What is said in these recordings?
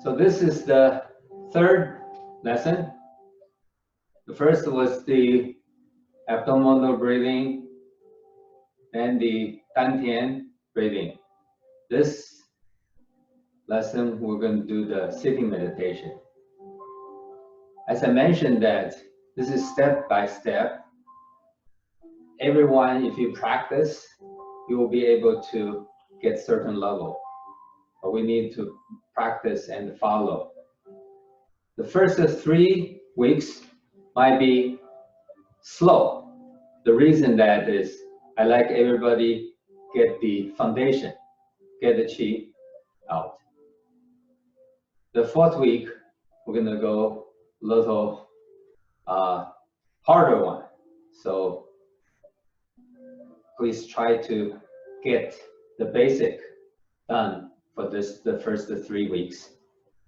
So this is the third lesson. The first was the abdominal breathing, then the dantian breathing. This lesson, we're going to do the sitting meditation. As I mentioned that this is step by step. Everyone, if you practice, you will be able to get certain level. But we need to practice and follow. The first 3 weeks might be slow. The reason that is, I like everybody get the foundation, get the qi out. The 4th week, we're gonna go a little harder one. So please try to get the basic done for the first 3 weeks,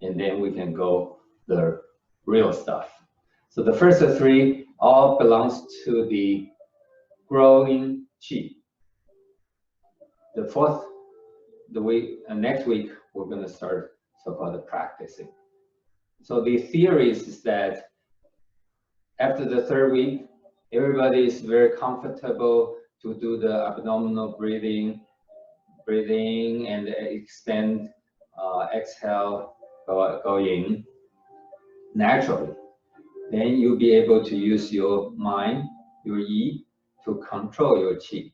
and then we can go the real stuff. So the first 3 all belongs to the growing qi. The 4th, next week, we're going to start so-called practicing. So the theory is that after the 3rd week, everybody is very comfortable to do the abdominal breathing and extend, exhale, go in naturally. Then you'll be able to use your mind, your yi, to control your qi.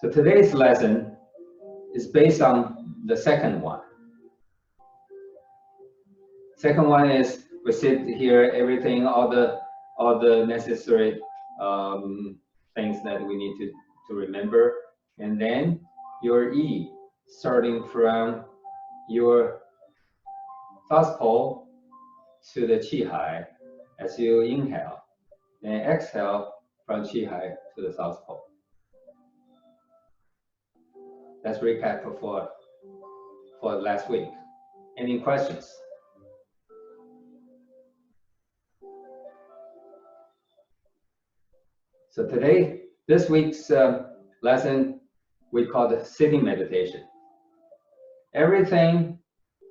So today's lesson is based on the second one. Second one is we sit here, everything, all the necessary things that we need to remember. And then your yi, starting from your south pole to the qi hai as you inhale, and exhale from qi hai to the south pole. Let's recap for last week. Any questions? So today, this week's lesson, we call the sitting meditation. Everything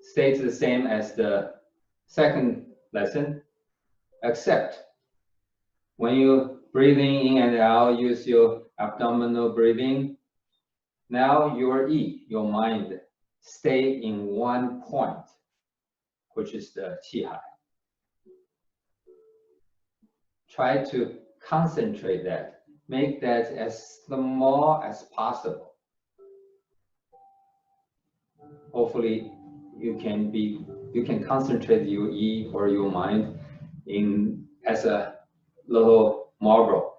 stays the same as the second lesson, except when you breathing in and out, use your abdominal breathing. Now your yi, your mind, stay in one point, which is the qi hai. Try to concentrate that, make that as small as possible. Hopefully you can concentrate your yi or your mind in as a little marble.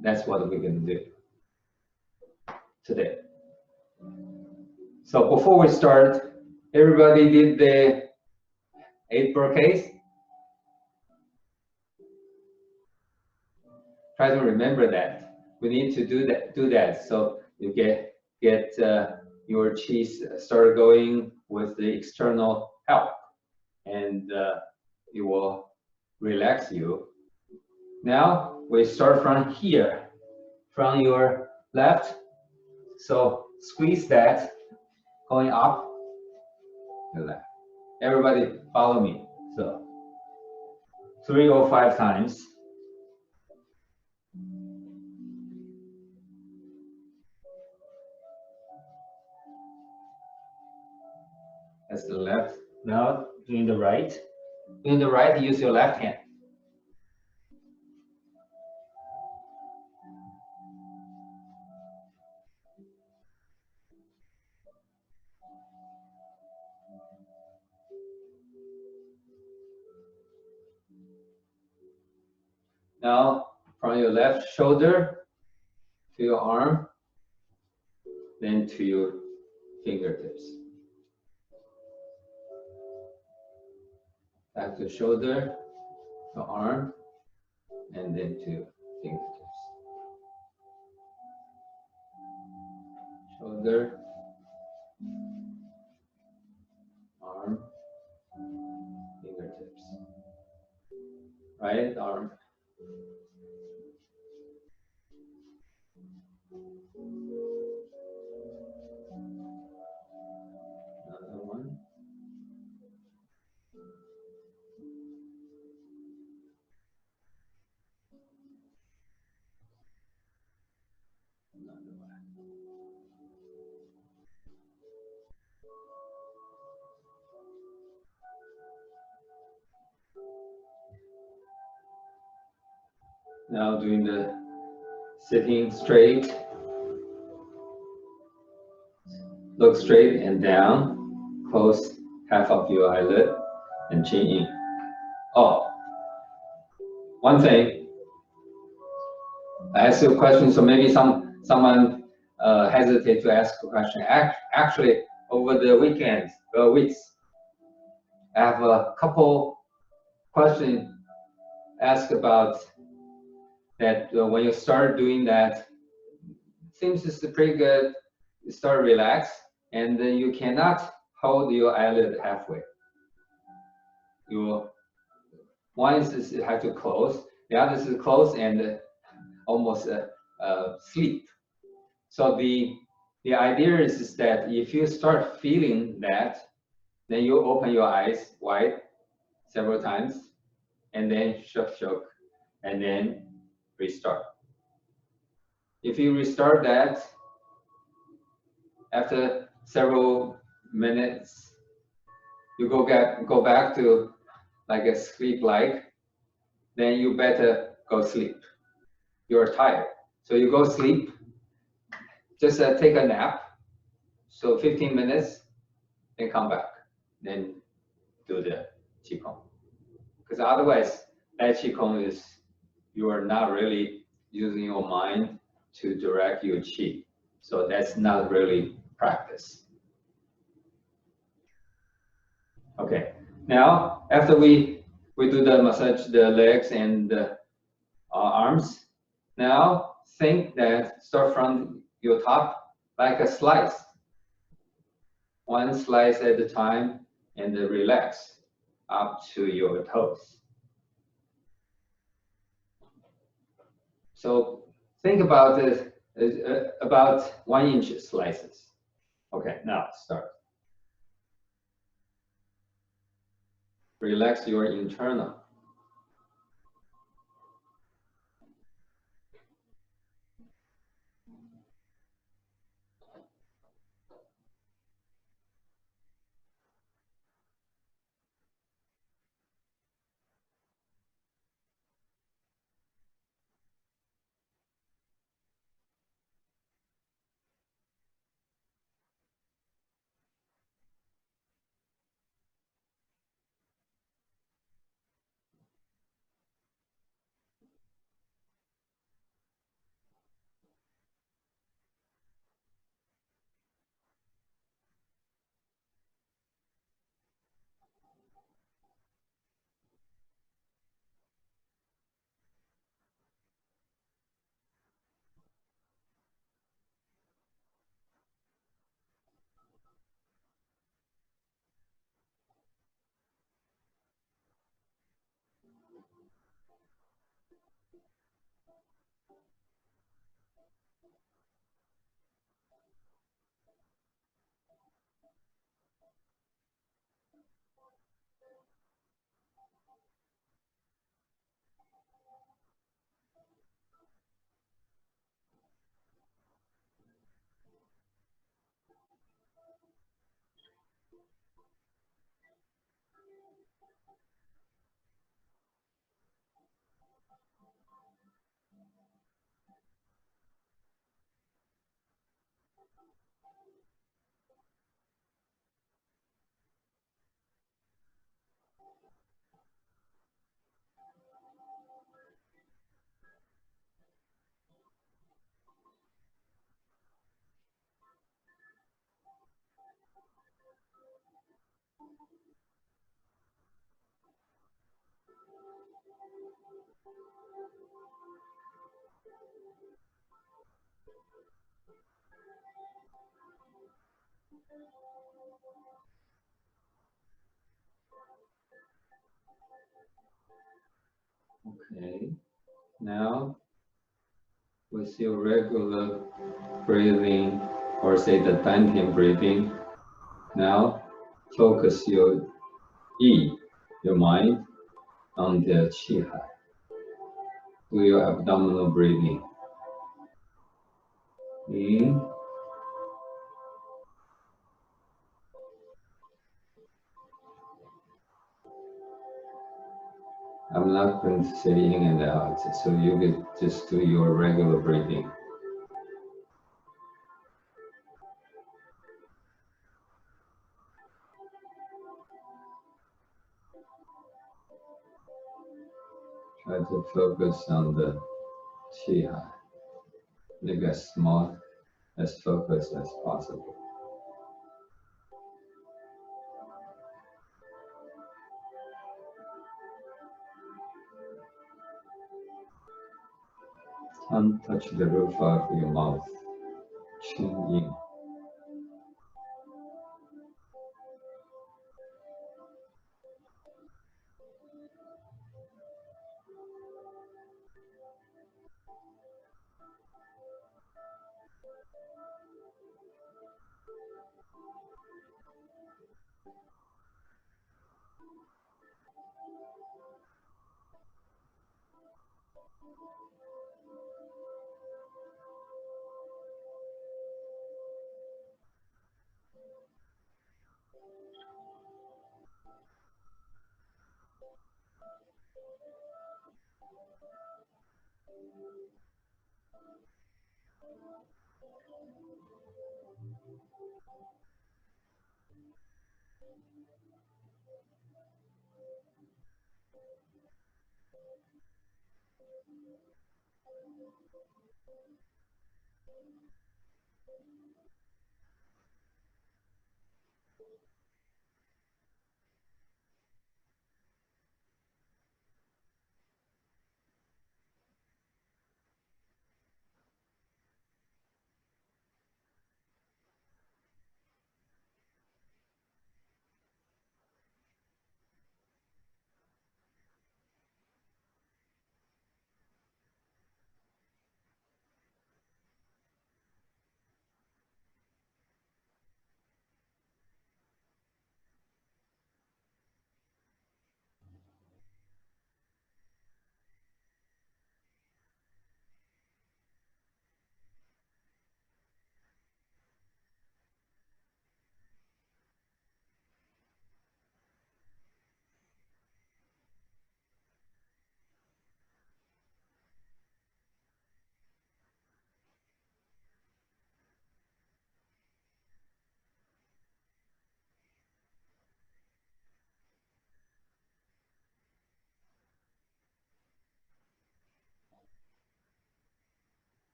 That's what we're going to do today. So before we start, everybody did the 8 brocades? Try to remember that. We need to do that so you get your qi start going with the external help, and it will relax you. Now we start from here, from your left. So squeeze that, going up to left. Everybody follow me. So 3 or 5 times. That's the left. Now doing the right. Doing the right, use your left hand. Now, from your left shoulder to your arm, then to your fingertips. Back to shoulder, to arm, and then to fingertips. Shoulder, arm, fingertips. Right arm. Now doing the sitting straight. Look straight and down. Close half of your eyelid and chin in. Oh, one thing. I asked you a question, so maybe someone hesitate to ask a question. Actually, over the weekends, weeks, I have a couple questions asked about that. When you start doing that, seems it's pretty good. You start relax, and then you cannot hold your eyelid halfway. One is you have to close, the other is close and almost sleep. So the idea is that if you start feeling that, then you open your eyes wide several times, and then shook, and then restart. If you restart that after several minutes, you go back to like a sleep-like, then you better go sleep. You're tired, so you go sleep. Just take a nap, so 15 minutes, then come back, then do the Qigong. Because otherwise, that Qigong is, you are not really using your mind to direct your Qi. So that's not really practice. Okay, now after we do the massage, the legs and the arms, now think that start from your top like a slice. One slice at a time, and then relax up to your toes. So think about it, about 1 inch slices. Okay, now start. Relax your internal. Okay, now with your regular breathing, or say the Dantian breathing, now focus your your mind, on the Qi Hai. Do your abdominal breathing. In, I'm I'm not going to say in and out, so you could just do your regular breathing. Try to focus on the Qi, make as small, as focused as possible. Tongue touch the roof of your mouth. Chin in.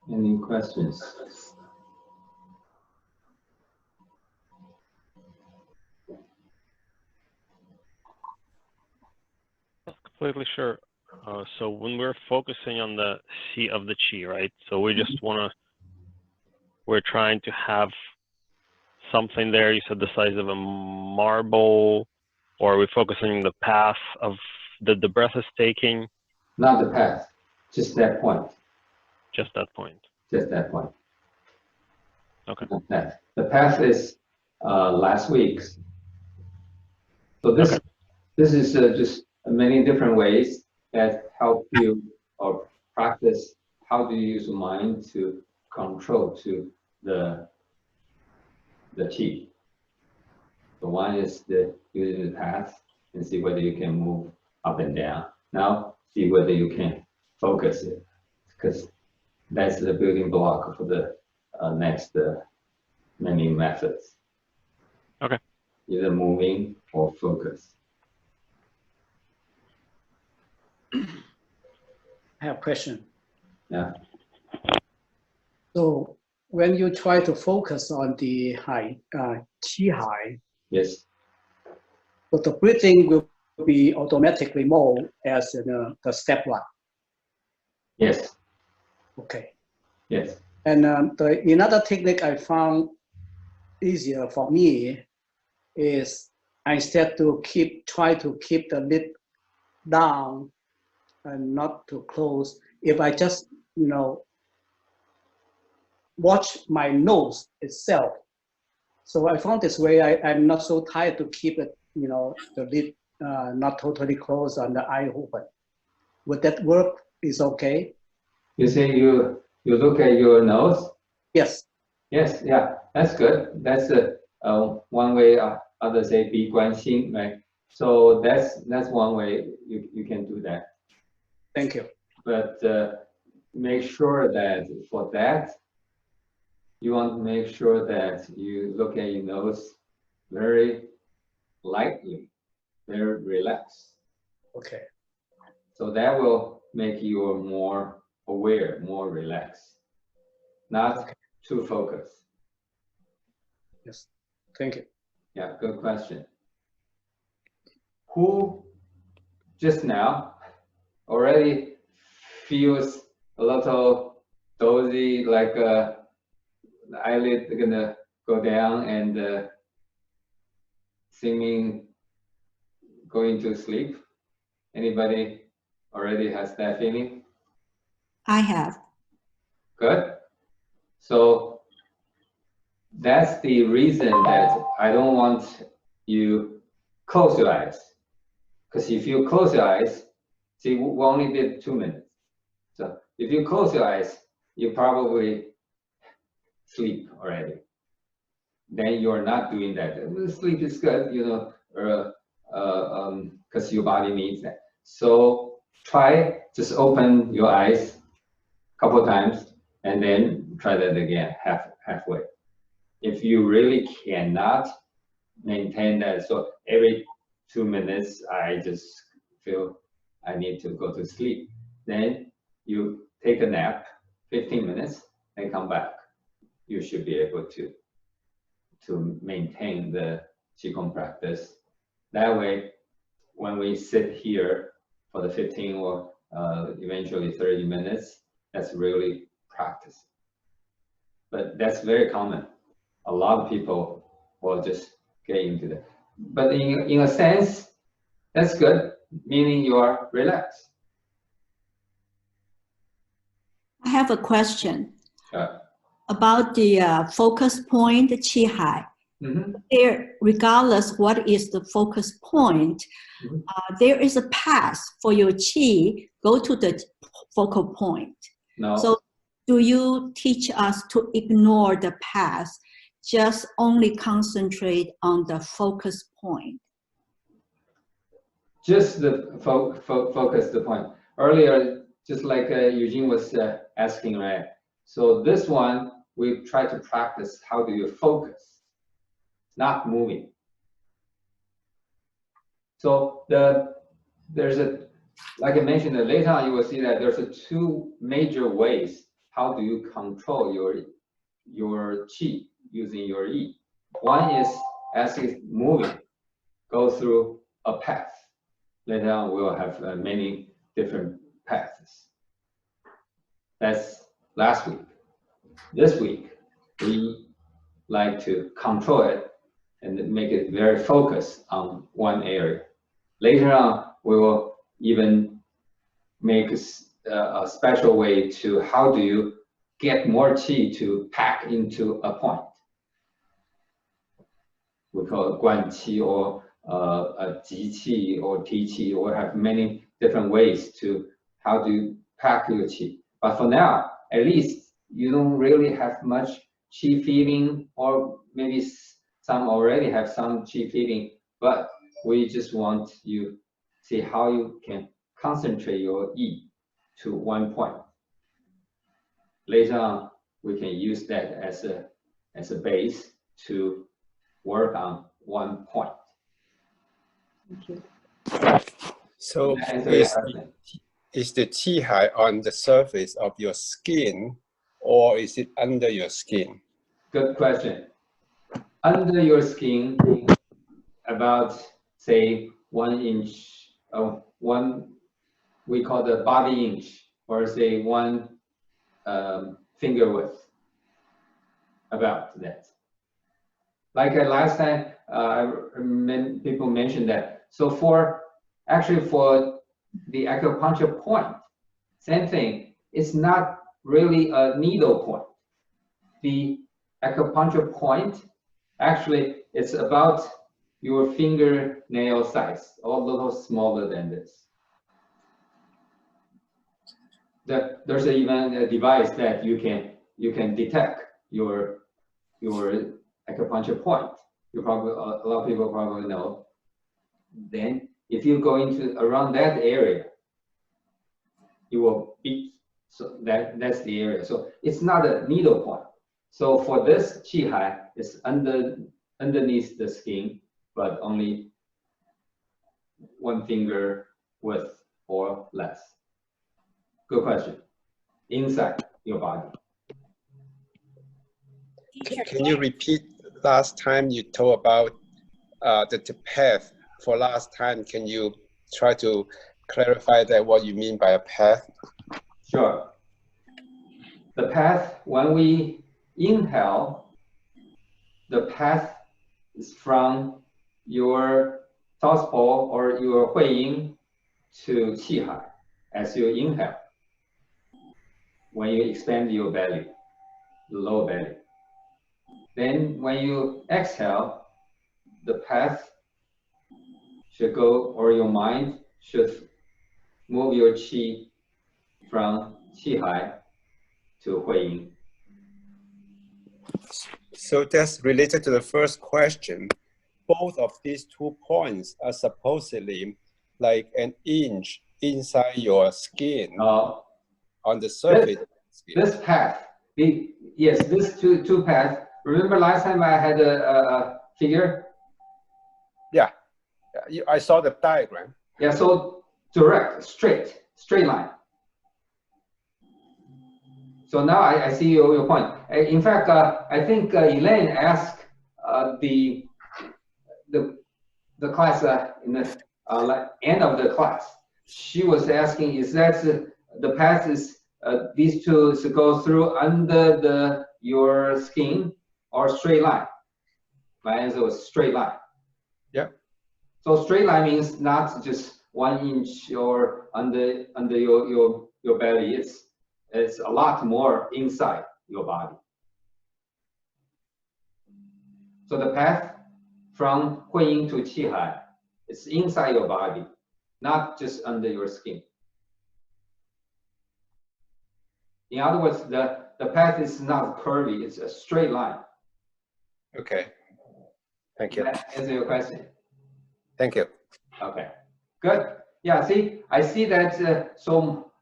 Any questions? Completely sure. So when we're focusing on the C of the Qi, right? So we just we're trying to have something there. You said the size of a marble, or are we focusing on the path of the breath is taking? Not the path, just that point. Just that point. Just that point. Okay. Not path. The path is last week's. So this Okay. this is just many different ways that help you or practice how to use mind to control to the Qi. So one is using the path and see whether you can move up and down. Now see whether you can focus it, because that's the building block for the next many methods. Okay. Either moving or focus. I have a question. Yeah. So when you try to focus on the high, qi high, Yes. so the breathing will be automatically more as the step one. Yes. Okay. Yes. And another technique I found easier for me is instead to try to keep the lid down and not to close. If I just, watch my nose itself. So I found this way I'm not so tired to keep it, the lid not totally closed and the eye open. Would that work? Is okay? You say you look at your nose? Yes. Yes, yeah, that's good. That's one way. Others say 闭关心, right? So that's one way you can do that. Thank you. But make sure that for that, you want to make sure that you look at your nose very lightly, very relaxed. Okay. So that will make you more aware, more relaxed, not too focused. Yes. Thank you. Yeah, good question. Who just now already feels a little dozy, like the eyelid gonna go down and seeming going to sleep? Anybody already has that feeling? I have. Good. So that's the reason that I don't want you close your eyes. Because if you close your eyes, see, we only did 2 minutes. So if you close your eyes, you probably sleep already. Then you're not doing that. Sleep is good, because your body needs that. So try just open your eyes a couple of times and then try that again halfway. If you really cannot maintain that, so every 2 minutes I just feel I need to go to sleep, then you take a nap 15 minutes and come back. You should be able to maintain the Qigong practice. That way, when we sit here for the 15 or eventually 30 minutes, that's really practice. But that's very common. A lot of people will just get into that. But in a sense, that's good, meaning you are relaxed. I have a question Sure. about the focus point, Qi Hai. Mm-hmm. There, regardless what is the focus point, there is a path for your Qi go to the focal point. No. So do you teach us to ignore the path, just only concentrate on the focus point? Just the focus the point. Earlier, just like Eugene was asking, right? So this one, we try to practice how do you focus, not moving. So there's like I mentioned, later on you will see that there's two major ways how do you control your qi using your yi. One is as it's moving, go through a path. Later on we'll have many different paths. That's last week. This week, we like to control it and make it very focused on one area. Later on, we will even make a special way to how do you get more qi to pack into a point. We call it guan qi or ji qi or ti qi, or have many different ways to how do you pack your qi. But for now, at least you don't really have much qi feeling, or maybe some already have some qi feeling, but we just want you see how you can concentrate your yi to one point. Later on, we can use that as a base to work on one point. Thank you. So is the qi hai on the surface of your skin or is it under your skin? Good question. Under your skin, about say 1 inch, we call the body inch, or say 1 finger width, about that. Like last time, people mentioned that. So actually for the acupuncture point, same thing. It's not really a needle point. The acupuncture point, actually, it's about your fingernail size, a little smaller than this. There's even a device that you can detect your acupuncture point. A lot of people probably know. Then, if you go into around that area, you will beat. So that's the area. So it's not a needle point. So for this Qi Hai, it's underneath the skin, but only 1 finger width or less. Good question. Inside your body. Can you repeat last time you told about the path for last time? Can you try to clarify that what you mean by a path? Sure. The path, when we inhale, the path is from your south pole or your Hui Yin to Qi Hai as you inhale. When you expand your belly, the lower belly. Then when you exhale, the path should go, or your mind should move your Qi from Qi Hai to Hui Yin. So that's related to the first question. Both of these 2 points are supposedly like an inch inside your skin on the surface. This path, yes, this two paths. Remember last time I had a figure? Yeah, I saw the diagram. Yeah, so direct, straight line. So now I see your point. In fact, I think Elaine asked the class in the end of the class. She was asking, is that the path is these two to go through under your skin or straight line? My answer was straight line. Yeah. So straight line means not just 1 inch or under your belly. It's a lot more inside your body. So the path from Hui Yin to Qi Hai, it's inside your body, not just under your skin. In other words, the path is not curvy, it's a straight line. Okay. Thank you. Does that answer your question? Thank you. Okay, good. Yeah, see, I see that so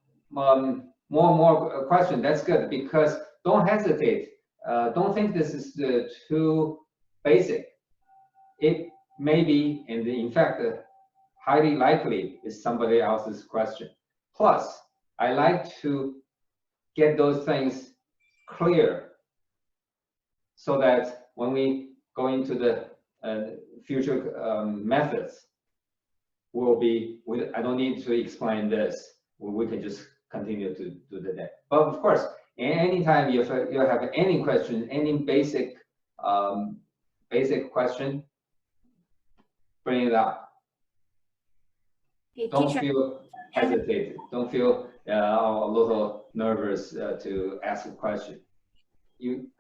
more question. That's good, because don't hesitate. Don't think this is too basic. It may be, and in fact, highly likely is somebody else's question. Plus, I like to get those things clear so that when we go into the future methods, I don't need to explain this. We can just continue to do that. But of course, anytime you have any question, any basic question, bring it up. Hey, Don't teacher, feel hesitated. Don't feel a little nervous to ask a question.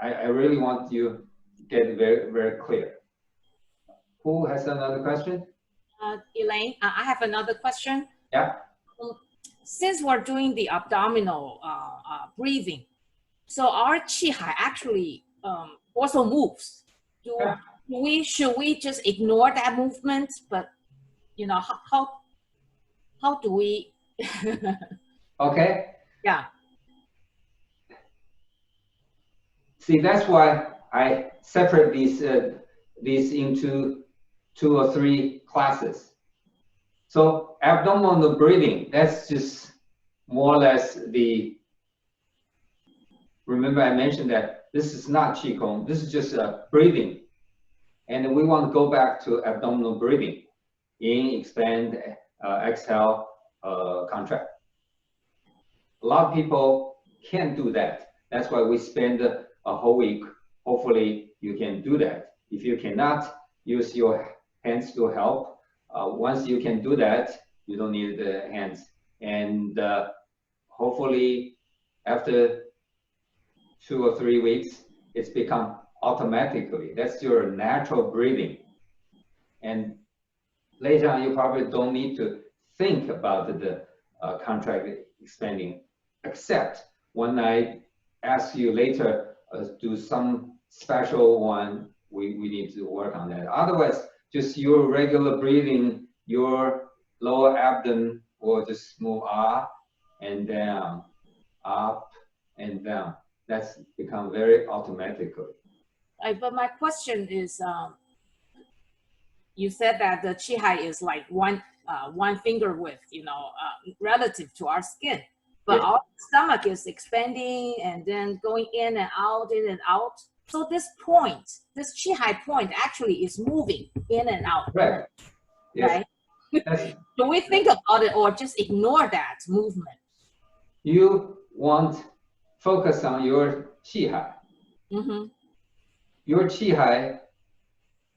I really want you to get very, very clear. Who has another question? Elaine, I have another question. Yeah. Since we're doing the abdominal breathing, so our Qi Hai actually also moves. Should we just ignore that movement? But you know, how do we? Okay. Yeah. See, that's why I separate these into 2 or 3 classes. So abdominal breathing, that's just more or less the remember I mentioned that this is not Qigong, this is just breathing. And we want to go back to abdominal breathing. In, expand, exhale, contract. A lot of people can't do that. That's why we spend a whole week. Hopefully you can do that. If you cannot, use your hands to help. Once you can do that, you don't need the hands. And hopefully after 2 or 3 weeks, it's become automatically. That's your natural breathing. And later on, you probably don't need to think about the contract expanding, except when I ask you later, do some special one, we need to work on that. Otherwise, just your regular breathing, your lower abdomen will just move up and down, up and down. That's become very automatically. But my question is, you said that the chi hai is like one finger width, relative to our skin, but Yes. our stomach is expanding and then going in and out. So this point, this chi hai point actually is moving in and out. Right. Yes. Right? Do we think about it or just ignore that movement? You want focus on your chi hai. Mm-hmm. Your chi hai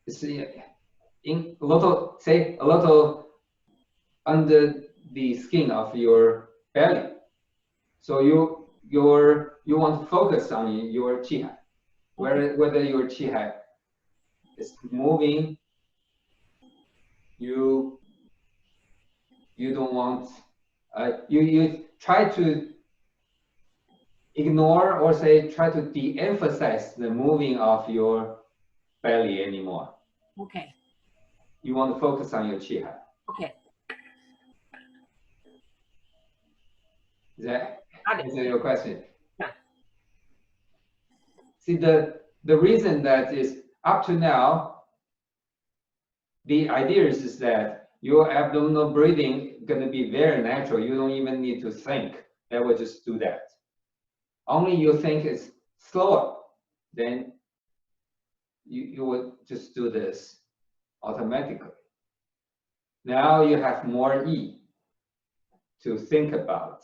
is in a little under the skin of your belly. So you want to focus on your chi hai, whether your chi hai is moving. You don't want you try to ignore or try to de-emphasize the moving of your belly anymore. Okay. You want to focus on your chi hai. Okay. Is that Got it. answer your question? Yeah. See, the reason that is up to now, the idea is that your abdominal breathing going to be very natural. You don't even need to think. That will just do that. Only you think it's slower, then you would just do this automatically. Now you have more E to think about.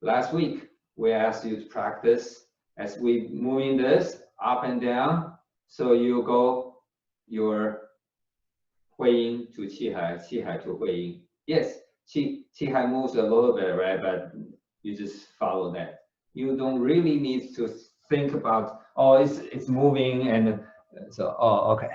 Last week, we asked you to practice as we moving this up and down. So you go your Hui Yin to Qi Hai to Hui Yin. Yes, Qi Hai moves a little bit, right? But you just follow that. You don't really need to think about, oh, it's moving, and so, oh, okay.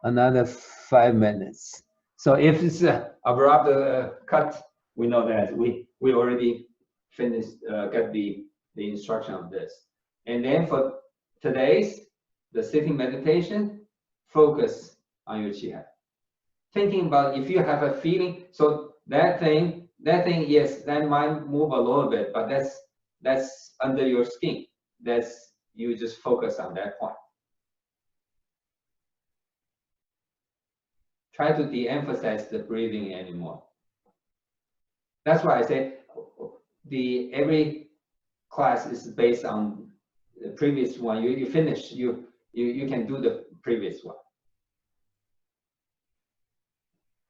Another 5 minutes. So if it's a abrupt cut, we know that we already finished, got the instruction of this. And then for today's, the sitting meditation, focus on your chi hai. Thinking about if you have a feeling, so that thing, yes, that might move a little bit, but that's under your skin. That's, you just focus on that point. Try to de-emphasize the breathing anymore. That's why I say every class is based on the previous one. You finish, you can do the previous one.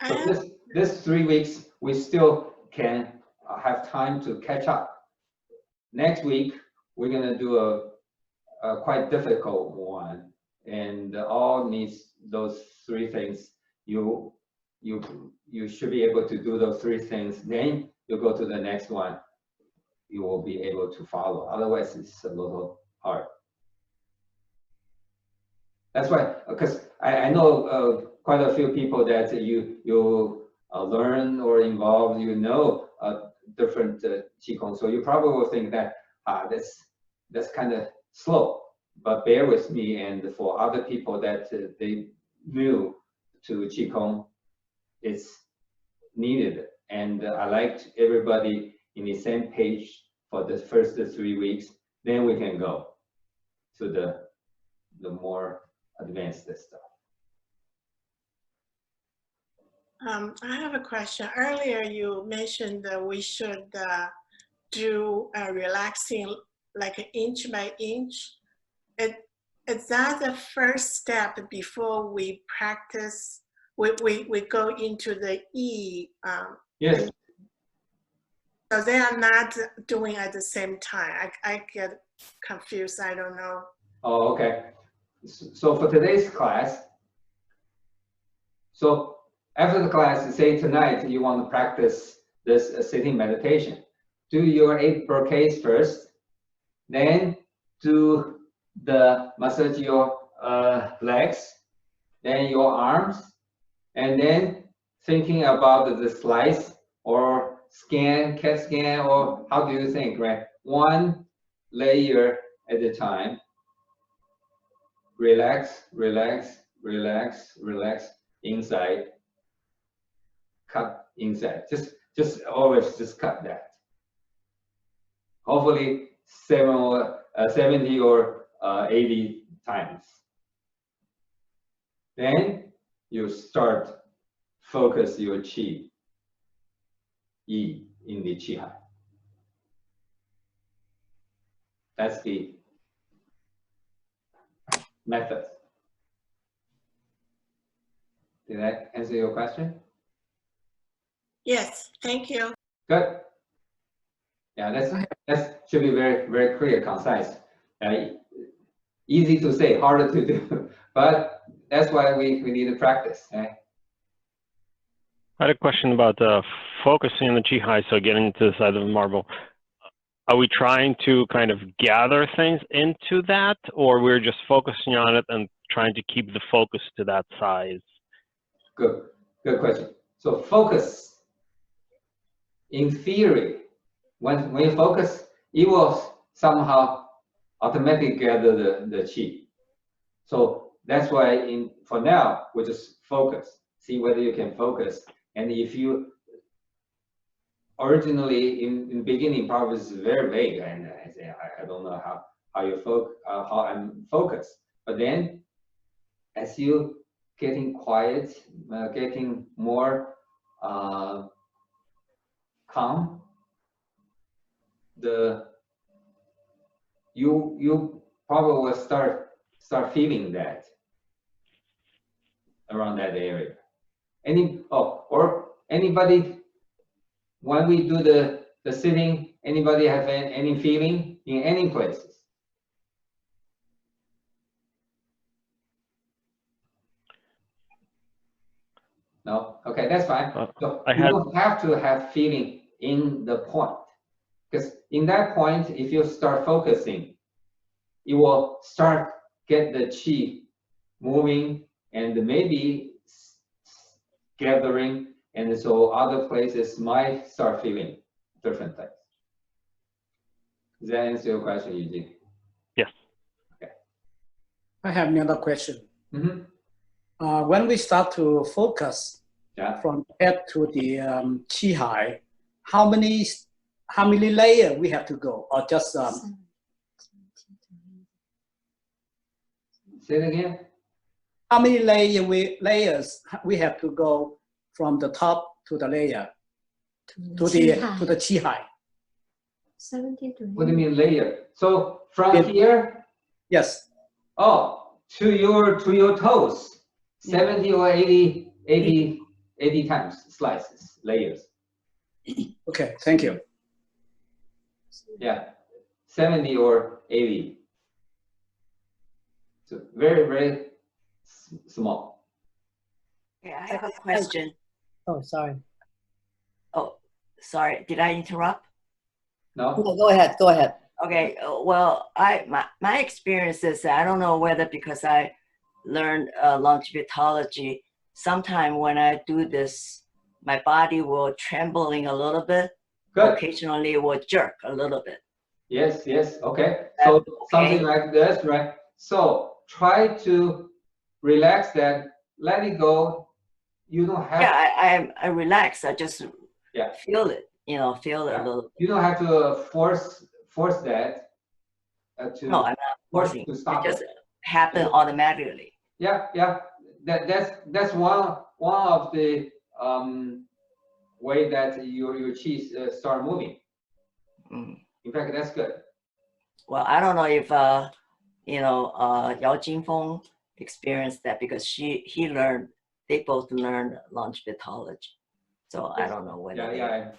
So this 3 weeks, we still can have time to catch up. Next week, we're gonna do a quite difficult one, and all needs those 3 things. You should be able to do those 3 things. Then you go to the next one. You will be able to follow. Otherwise, it's a little hard. That's why, because I know quite a few people that you learn or involve, different Qigong. So you probably will think that that's kind of slow. But bear with me, and for other people that they new to Qigong, it's needed. And I liked everybody in the same page for the first 3 weeks. Then we can go to the more advanced stuff. I have a question. Earlier, you mentioned that we should do relaxing like inch by inch. Is that the first step before we practice? We go into the E. Yes. So they are not doing at the same time. I get confused. I don't know. Oh, okay. So for today's class, so after the class, say tonight you want to practice this sitting meditation. Do your 8 brocates first, then do the massage your legs, then your arms, and then thinking about the slice or scan, CAT scan, or how do you think, right? One layer at a time. Relax, relax, relax, relax, inside, cut inside. Just always just cut that. Hopefully 70 or 80 times. Then you start focus your qi, yi in the qi hai. That's the method. Did that answer your question? Yes, thank you. Good. Yeah, that should be very, very clear, concise. Easy to say, harder to do, but that's why we need to practice. Right? I had a question about focusing on the chi hai, so getting to the side of the marble. Are we trying to kind of gather things into that, or we're just focusing on it and trying to keep the focus to that size? Good question. So focus, in theory, when you focus, it will somehow automatically gather the qi. So that's why for now, we just focus, see whether you can focus. And if you originally in the beginning probably is very vague, and I don't know how I'm focused. But then as you getting quiet, getting more calm, you probably will start feeling that around that area. Or anybody, when we do the sitting, anybody have any feeling in any places? No? Okay, that's fine. So you don't have to have feeling in the point. Because in that point, if you start focusing, it will start get the qi moving and maybe gathering, and so other places might start feeling different things. Does that answer your question, Eugene? Yes. Okay. I have another question. Mm-hmm. When we start to focus from head to the chi hai, how many layers we have to go, or just say it again? How many layers we have to go from the top to the layer to the chi hai? 70 to 80. What do you mean layer? So from here? Yes. Oh, to your toes, 70 or 80 times slices, layers. Okay, thank you. Yeah, 70 or 80. So very, very small. Okay, I have a question. Oh, sorry. Oh, sorry. Did I interrupt? No? No, go ahead. Go ahead. Okay. Well, my experience is, I don't know whether because I learned longevitology, sometime when I do this, my body will trembling a little bit. Good. Occasionally it will jerk a little bit. Yes, okay. So something like this, right? So try to relax that, let it go. You don't have I relax. I just feel it, feel it a little bit. You don't have to force that No, I'm not forcing. to stop it. Just happen automatically. Yeah. That's one of the way that your chi start moving. In fact, that's good. well, I don't know if Yao Jingfeng experienced that because they both learned longevitology. So I don't know whether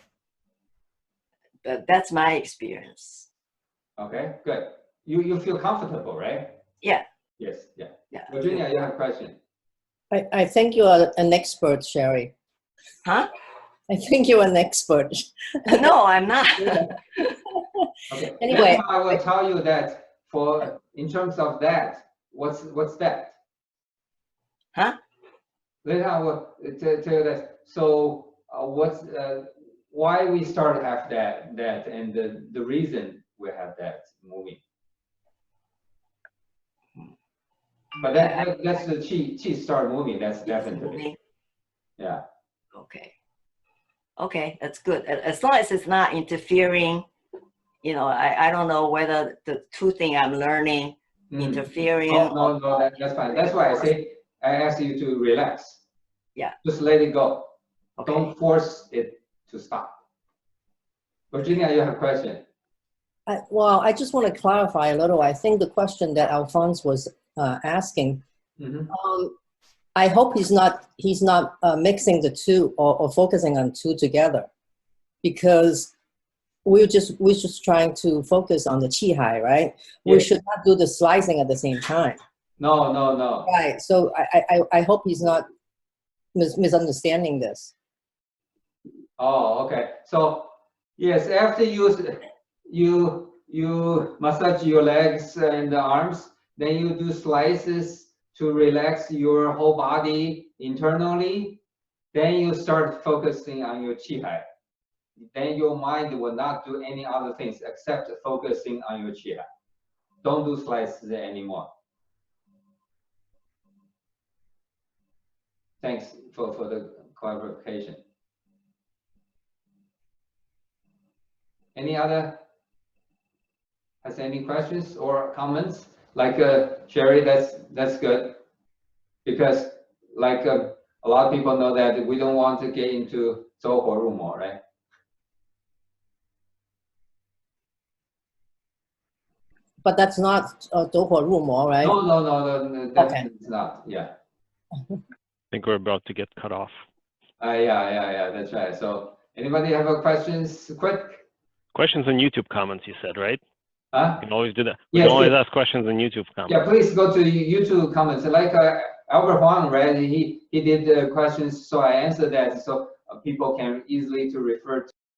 but that's my experience. Okay, good. You feel comfortable, right? Yeah. Yes, yeah. Yeah. Virginia, you have a question. I think you are an expert, Sherry. Huh? I think you're an expert. No, I'm not. Okay. Anyway, then I will tell you that in terms of that, what's that? Huh? Then I will tell you that. So why we start to have that and the reason we have that moving. But that's the chi start moving. That's definitely. Yeah. Okay. Okay, that's good. As long as it's not interfering, I don't know whether the two things I'm learning interfering. No, that's fine. That's why I ask you to relax. Yeah. Just let it go. Okay. Don't force it to stop. Virginia, you have a question. Well, I just want to clarify a little. I think the question that Alphonse was asking, I hope he's not mixing the two or focusing on two together, because we're just trying to focus on the qi hai, right? Yes. We should not do the slicing at the same time. No. Right. So I hope he's not misunderstanding this. Oh, okay. So yes, after you massage your legs and the arms, then you do slices to relax your whole body internally. Then you start focusing on your qi hai. Then your mind will not do any other things except focusing on your qi hai. Don't do slices anymore. Thanks for the clarification. Has any questions or comments? Like Sherry, that's good, because like a lot of people know that we don't want to get into 走火入魔, right? But that's not 走火入魔, right? No, that's not. Yeah. I think we're about to get cut off. Yeah, that's right. So anybody have a questions? Quick. Questions in YouTube comments, you said, right? Huh? You can always do that. You can always ask questions in YouTube comments. Yeah, please go to YouTube comments. Like Albert Huang, right? He did questions, so I answered that, so people can easily to refer to